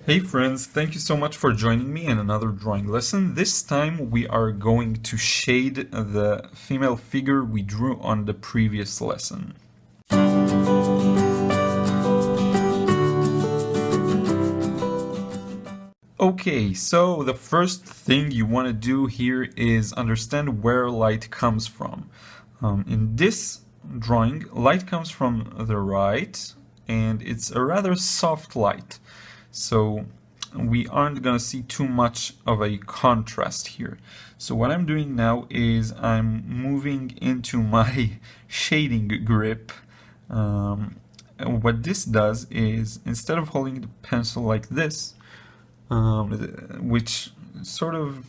Hey friends, thank you so much for joining me in another drawing lesson. This time we are going to shade the female figure we drew on the previous lesson. Okay, so the first thing you want to do here is understand where light comes from. In this drawing, light comes from the right, and it's a rather soft light. So we aren't going to see too much of a contrast here. So what I'm doing now is I'm moving into my shading grip. What this does is, instead of holding the pencil like this, which sort of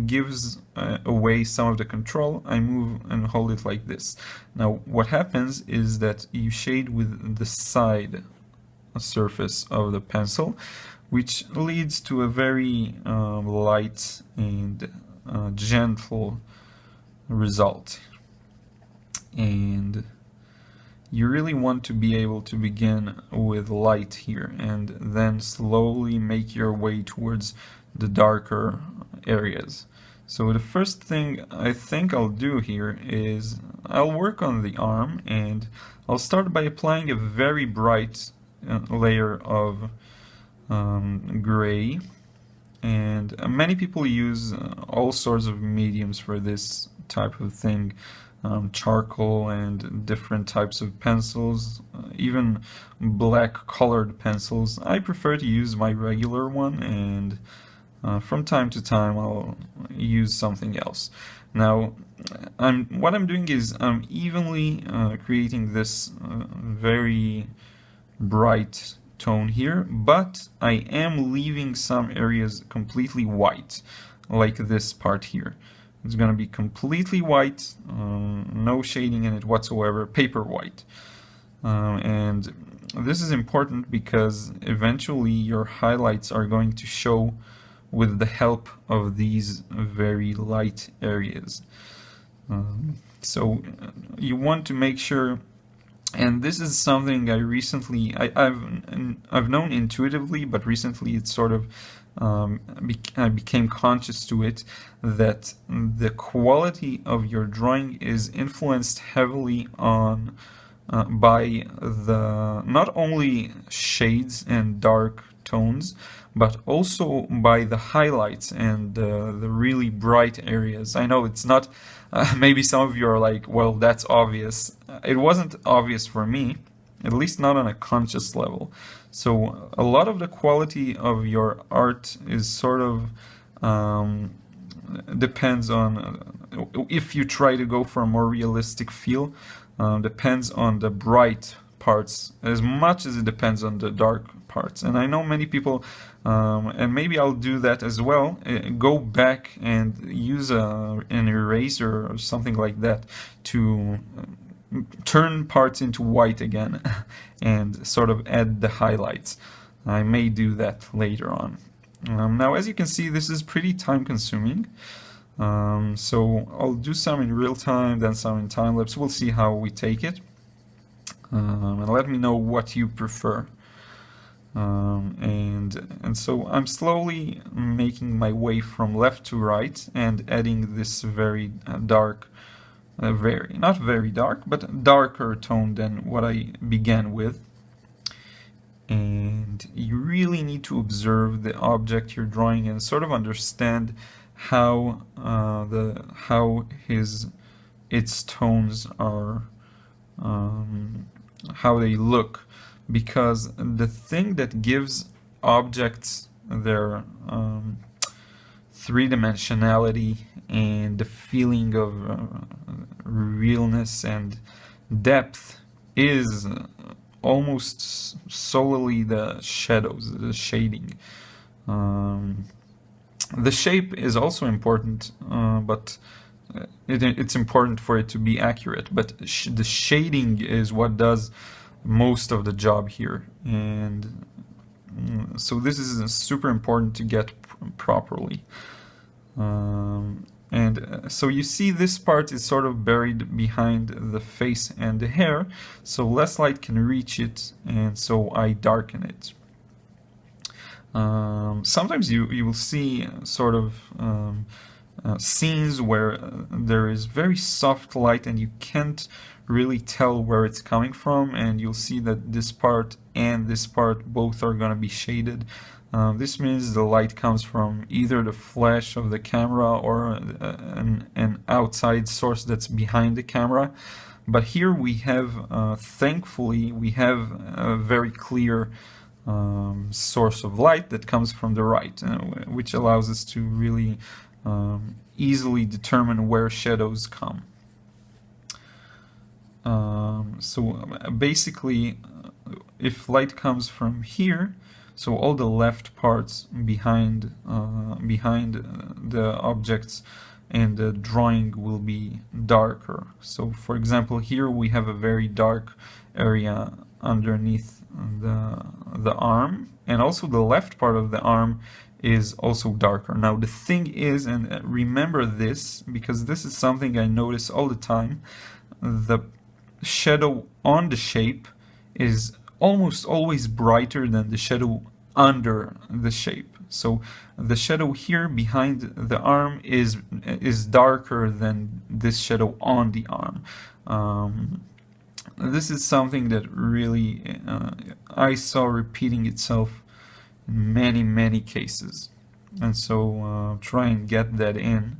gives away some of the control, I move and hold it like this. Now what happens is that you shade with the side surface of the pencil, which leads to a very light and gentle result. And you really want to be able to begin with light here and then slowly make your way towards the darker areas. So the first thing I think I'll do here is I'll work on the arm, and I'll start by applying a very bright layer of gray. And many people use all sorts of mediums for this type of thing. Charcoal and different types of pencils, even black colored pencils. I prefer to use my regular one, and from time to time I'll use something else. Now what I'm doing is I'm evenly creating this very bright tone here, but I am leaving some areas completely white, like this part here. It's going to be completely white, no shading in it whatsoever, paper white. And this is important because eventually your highlights are going to show with the help of these very light areas. So you want to make sure, and this is something I recently, I've known intuitively, but recently it's sort of I became conscious to it, that the quality of your drawing is influenced heavily on by the not only shades and dark tones, but also by the highlights and the really bright areas. I know it's not, maybe some of you are like, well, that's obvious. It wasn't obvious for me, at least not on a conscious level. So a lot of the quality of your art is sort of depends on, if you try to go for a more realistic feel, depends on the bright parts as much as it depends on the dark parts. And I know many people, and maybe I'll do that as well, go back and use an eraser or something like that to turn parts into white again and sort of add the highlights. I may do that later on. Now, as you can see, this is pretty time consuming. So I'll do some in real time, then some in time lapse. We'll see how we take it. And let me know what you prefer. And so I'm slowly making my way from left to right and adding this very dark, not very dark, but darker tone than what I began with. And you really need to observe the object you're drawing and sort of understand how its tones are, how they look, because the thing that gives objects their three-dimensionality and the feeling of realness and depth is almost solely the shadows, the shading. The shape is also important, but it's important for it to be accurate, but the shading is what does most of the job here. And so this is super important to get properly. So you see this part is sort of buried behind the face and the hair, so less light can reach it, and so I darken it. Sometimes you will see sort of scenes where there is very soft light and you can't really tell where it's coming from, and you'll see that this part and this part both are going to be shaded. This means the light comes from either the flash of the camera or an outside source that's behind the camera. But here we have, thankfully, we have a very clear source of light that comes from the right, which allows us to really easily determine where shadows come. So basically, if light comes from here, so all the left parts behind the objects and the drawing will be darker. So for example, here we have a very dark area underneath the arm, and also the left part of the arm is also darker. Now the thing is, and remember this because this is something I notice all the time, the shadow on the shape is almost always brighter than the shadow under the shape. So the shadow here behind the arm is darker than this shadow on the arm. This is something that really I saw repeating itself in many cases, and so try and get that in.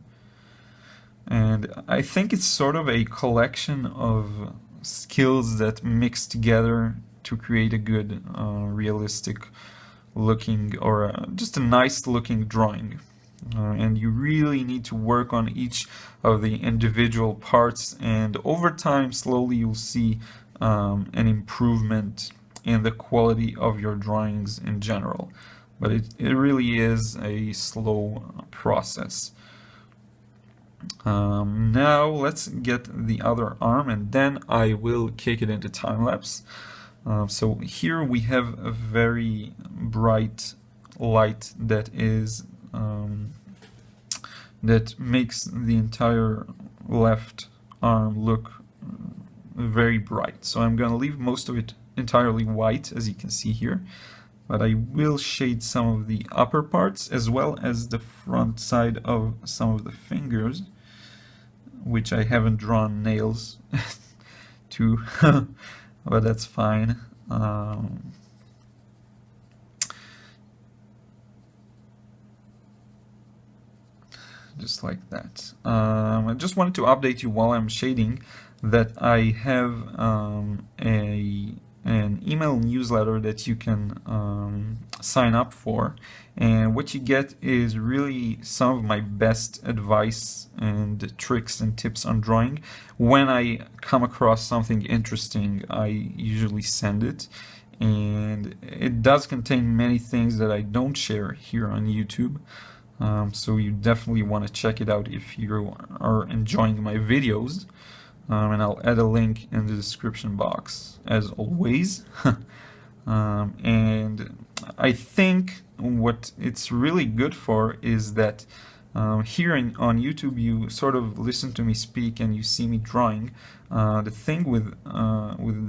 And I think it's sort of a collection of skills that mix together to create a good realistic looking, or just a nice looking drawing. And you really need to work on each of the individual parts, and over time slowly you'll see an improvement in the quality of your drawings in general, but it really is a slow process. Now let's get the other arm, and then I will kick it into time-lapse. So here we have a very bright light that is that makes the entire left arm look very bright. So I'm going to leave most of it entirely white, as you can see here, but I will shade some of the upper parts as well as the front side of some of the fingers, which I haven't drawn nails to, but that's fine. Just like that. I just wanted to update you while I'm shading that I have an email newsletter that you can sign up for, and what you get is really some of my best advice and tricks and tips on drawing. When I come across something interesting, I usually send it, and it does contain many things that I don't share here on YouTube. So you definitely want to check it out if you are enjoying my videos, and I'll add a link in the description box as always. And I think what it's really good for is that here on YouTube you sort of listen to me speak and you see me drawing. The thing with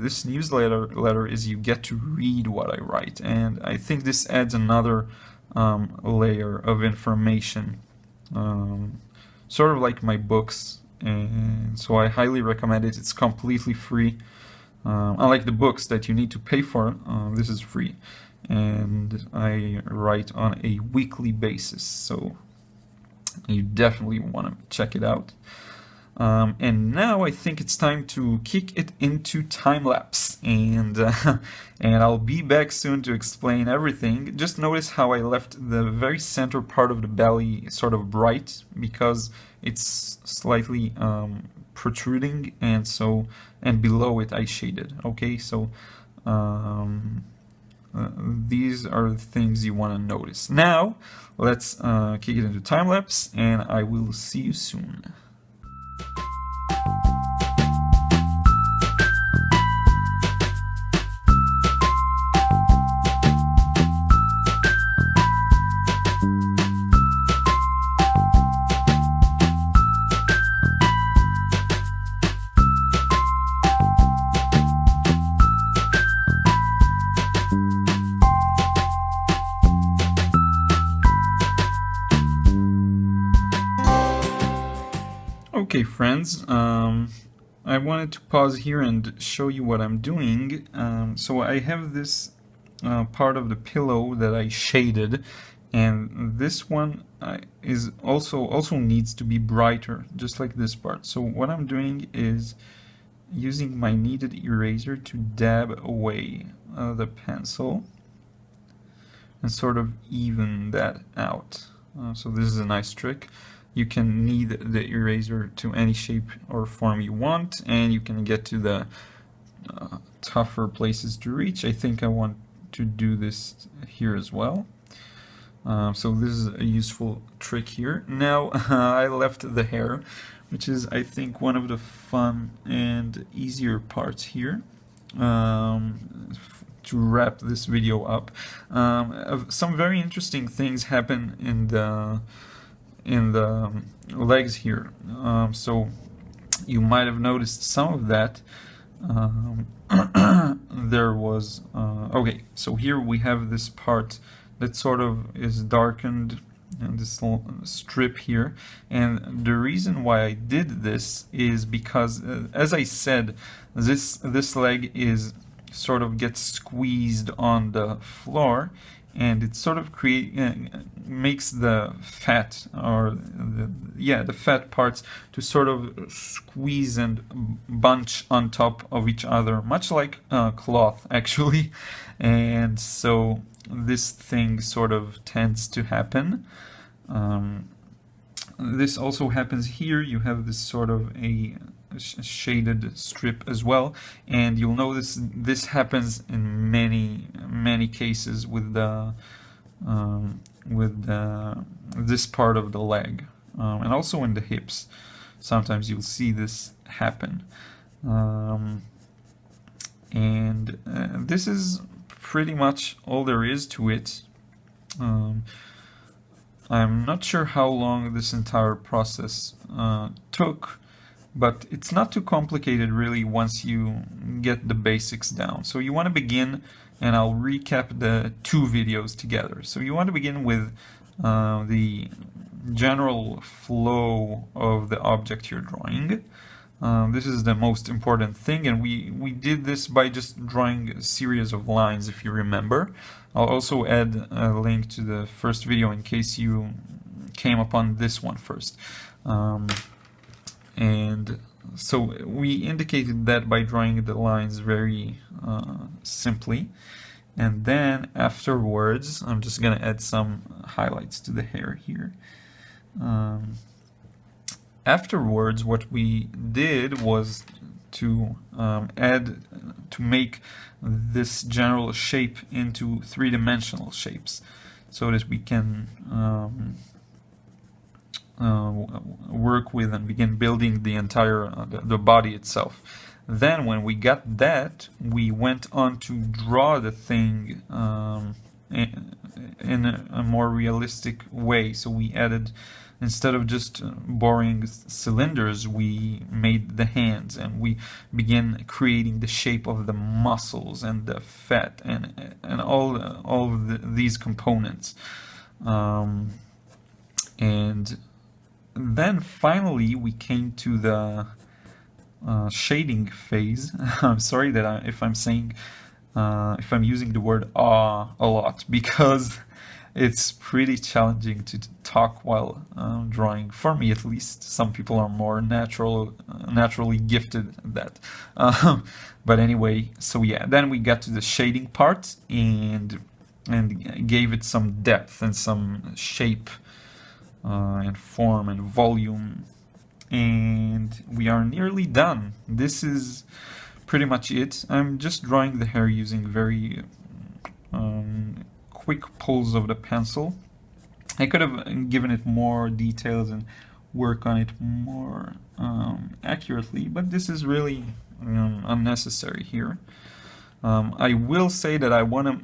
this newsletter is you get to read what I write, and I think this adds another layer of information, sort of like my books, and so I highly recommend it. It's completely free. Unlike the books that you need to pay for, this is free, and I write on a weekly basis, so you definitely want to check it out. And now I think it's time to kick it into time-lapse, and I'll be back soon to explain everything. Just notice how I left the very center part of the belly sort of bright, because it's slightly protruding, and below it I shaded. Okay, so these are the things you want to notice. Now let's kick it into time-lapse, and I will see you soon. Okay, friends, I wanted to pause here and show you what I'm doing. So I have this part of the pillow that I shaded, and this one is also needs to be brighter, just like this part. So what I'm doing is using my kneaded eraser to dab away the pencil and sort of even that out. So this is a nice trick. You can knead the eraser to any shape or form you want, and you can get to the tougher places to reach. I think I want to do this here as well. So this is a useful trick here. Now I left the hair, which is, I think, one of the fun and easier parts here. To wrap this video up, some very interesting things happen in the legs here. So you might have noticed some of that. There was okay. So here we have this part that sort of is darkened, and this little strip here, and the reason why I did this is because, as I said, this leg is sort of gets squeezed on the floor, and it sort of makes the fat, or the fat parts to sort of squeeze and bunch on top of each other, much like cloth actually. And so this thing sort of tends to happen. This also happens here. You have this sort of a shaded strip as well, and you'll notice this happens in many cases with this part of the leg, and also in the hips. Sometimes you'll see this happen, and this is pretty much all there is to it. I'm not sure how long this entire process took, but it's not too complicated really once you get the basics down. So you want to begin, and I'll recap the two videos together. So you want to begin with the general flow of the object you're drawing. This is the most important thing, and we did this by just drawing a series of lines, if you remember. I'll also add a link to the first video in case you came upon this one first. And so we indicated that by drawing the lines very simply. And then afterwards, I'm just going to add some highlights to the hair here. Afterwards, what we did was to make this general shape into three-dimensional shapes, so that we can work with and begin building the entire the body itself. Then when we got that, we went on to draw the thing in a more realistic way. So we added, instead of just boring cylinders, we made the hands, and we began creating the shape of the muscles and the fat and all of these components. And then finally we came to the shading phase. I'm sorry that if I'm using the word a lot, because it's pretty challenging to talk while drawing, for me at least. Some people are more naturally gifted at that. But anyway, so yeah, then we got to the shading part and gave it some depth and some shape and form and volume, and we are nearly done. This is pretty much it. I'm just drawing the hair using very quick pulls of the pencil. I could have given it more details and work on it more accurately, but this is really unnecessary here. I will say that I want to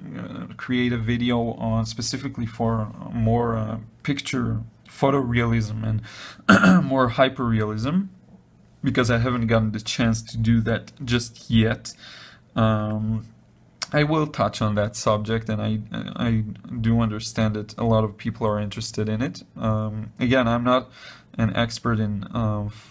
create a video on specifically for more picture photorealism and more hyperrealism, because I haven't gotten the chance to do that just yet. I will touch on that subject, and I do understand that a lot of people are interested in it. Again, I'm not an expert in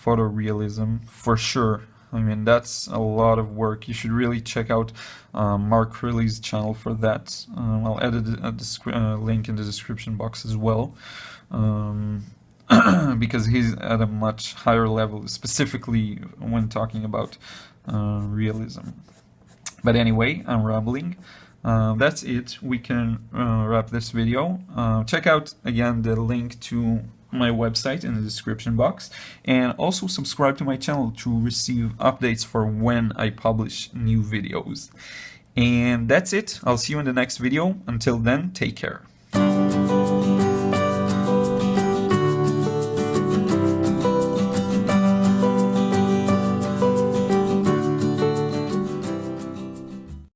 photorealism for sure. I mean, that's a lot of work. You should really check out Mark Hurley's channel for that. I'll edit a link in the description box as well, because he's at a much higher level, specifically when talking about realism. But anyway, I'm rambling. That's it. We can wrap this video. Check out again the link to my website in the description box, and also subscribe to my channel to receive updates for when I publish new videos. And that's it. I'll see you in the next video. Until then, take care.